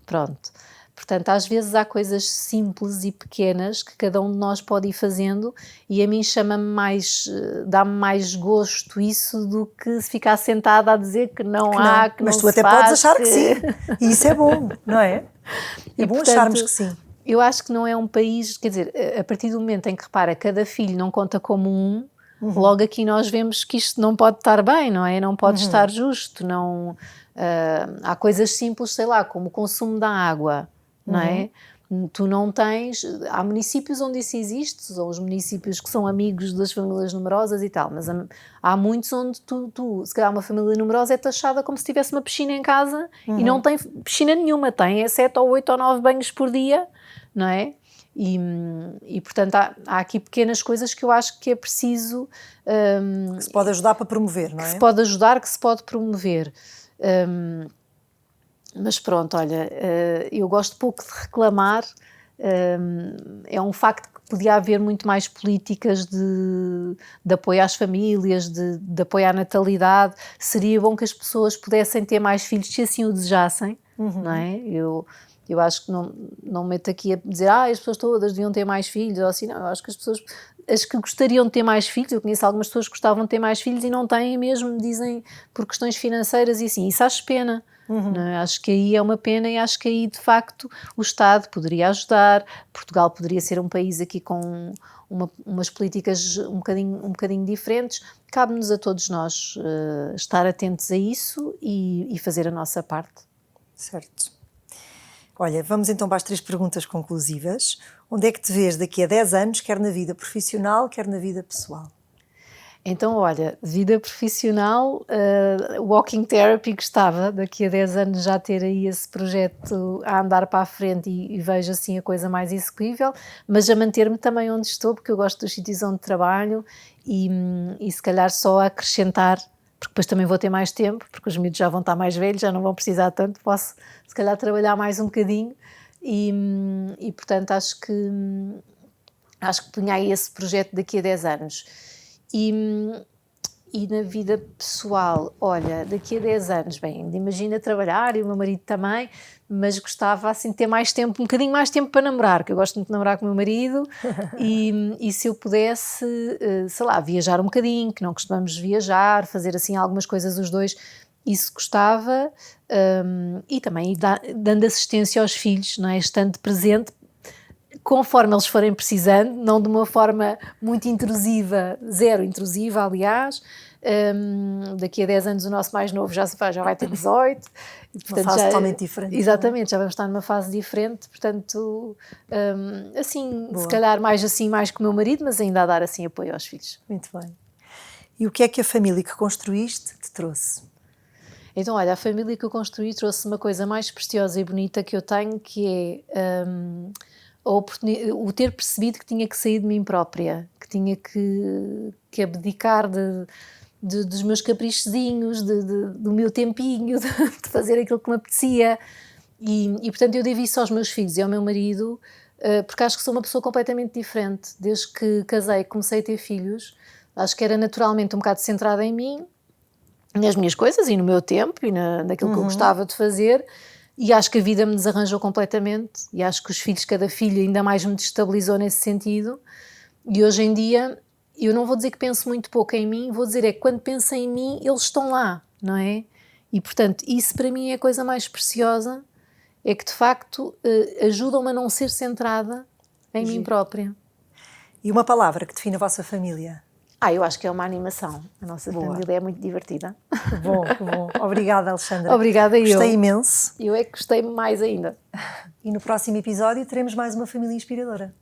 Pronto. Portanto, às vezes há coisas simples e pequenas que cada um de nós pode ir fazendo e a mim dá-me mais gosto isso do que se ficar sentada a dizer que não há, que não se faz. Mas tu até podes achar que sim, e isso é bom, não é? É bom acharmos que sim. Eu acho que não é um país, quer dizer, a partir do momento em que repara, cada filho não conta como logo aqui nós vemos que isto não pode estar bem, não é? Não pode estar justo, não... há coisas simples, sei lá, como o consumo da água, não é? Tu não tens... Há municípios onde isso existe, são os municípios que são amigos das famílias numerosas e tal, mas há muitos onde tu se calhar uma família numerosa é taxada como se tivesse uma piscina em casa e não tem piscina nenhuma, tem 7 ou 8 ou 9 banhos por dia, não é? E portanto há aqui pequenas coisas que eu acho que é preciso... que se pode ajudar para promover, não é? Que se pode ajudar, que se pode promover. Mas pronto, olha, eu gosto pouco de reclamar, é um facto que podia haver muito mais políticas de apoio às famílias, de apoio à natalidade. Seria bom que as pessoas pudessem ter mais filhos se assim o desejassem, não é? Eu acho que não meto aqui a dizer as pessoas todas deviam ter mais filhos ou assim, não, eu acho que as pessoas, as que gostariam de ter mais filhos, eu conheço algumas pessoas que gostavam de ter mais filhos e não têm mesmo, dizem por questões financeiras e assim, isso acho pena. Não é? Acho que aí é uma pena e acho que aí de facto o Estado poderia ajudar, Portugal poderia ser um país aqui com umas políticas um bocadinho diferentes. Cabe-nos a todos nós estar atentos a isso e fazer a nossa parte. Certo. Olha, vamos então para as 3 perguntas conclusivas. Onde é que te vês daqui a 10 anos, quer na vida profissional, quer na vida pessoal? Então, olha, vida profissional, Walking Therapy gostava daqui a 10 anos já ter aí esse projeto a andar para a frente e vejo assim a coisa mais execuível, mas a manter-me também onde estou, porque eu gosto dos sítios onde trabalho e se calhar só acrescentar, porque depois também vou ter mais tempo, porque os miúdos já vão estar mais velhos, já não vão precisar tanto, posso se calhar trabalhar mais um bocadinho e portanto acho que punha aí esse projeto daqui a 10 anos. E na vida pessoal, olha, daqui a 10 anos, bem, imagina trabalhar e o meu marido também, mas gostava assim de ter mais tempo, um bocadinho mais tempo para namorar, que eu gosto muito de namorar com o meu marido e se eu pudesse, sei lá, viajar um bocadinho, que não costumamos viajar, fazer assim algumas coisas os dois, isso gostava, e também dando assistência aos filhos, não é? Estando presente, conforme eles forem precisando, não de uma forma muito intrusiva, zero intrusiva, aliás. Daqui a 10 anos o nosso mais novo já vai ter 18. Portanto, uma fase totalmente diferente. Exatamente, já vamos estar numa fase diferente, portanto, assim, Boa. Se calhar mais que o meu marido, mas ainda a dar assim apoio aos filhos. Muito bem. E o que é que a família que construíste te trouxe? Então, olha, a família que eu construí trouxe uma coisa mais preciosa e bonita que eu tenho, que é... o ter percebido que tinha que sair de mim própria, que tinha que abdicar dos meus caprichozinhos, do meu tempinho, de fazer aquilo que me apetecia e portanto eu devo isso aos meus filhos e ao meu marido, porque acho que sou uma pessoa completamente diferente. Desde que casei, comecei a ter filhos, acho que era naturalmente um bocado centrada em mim, nas minhas coisas e no meu tempo e naquilo que eu gostava de fazer. E acho que a vida me desarranjou completamente e acho que os filhos, cada filho ainda mais me destabilizou nesse sentido. E hoje em dia, eu não vou dizer que penso muito pouco em mim, vou dizer é que quando penso em mim, eles estão lá, não é? E portanto, isso para mim é a coisa mais preciosa, é que de facto ajudam-me a não ser centrada em mim própria. E uma palavra que define a vossa família? Eu acho que é uma animação. A nossa família é muito divertida. Que bom, que bom. Obrigada, Alexandra. Obrigada eu. Gostei imenso. Eu é que gostei mais ainda. E no próximo episódio teremos mais uma família inspiradora.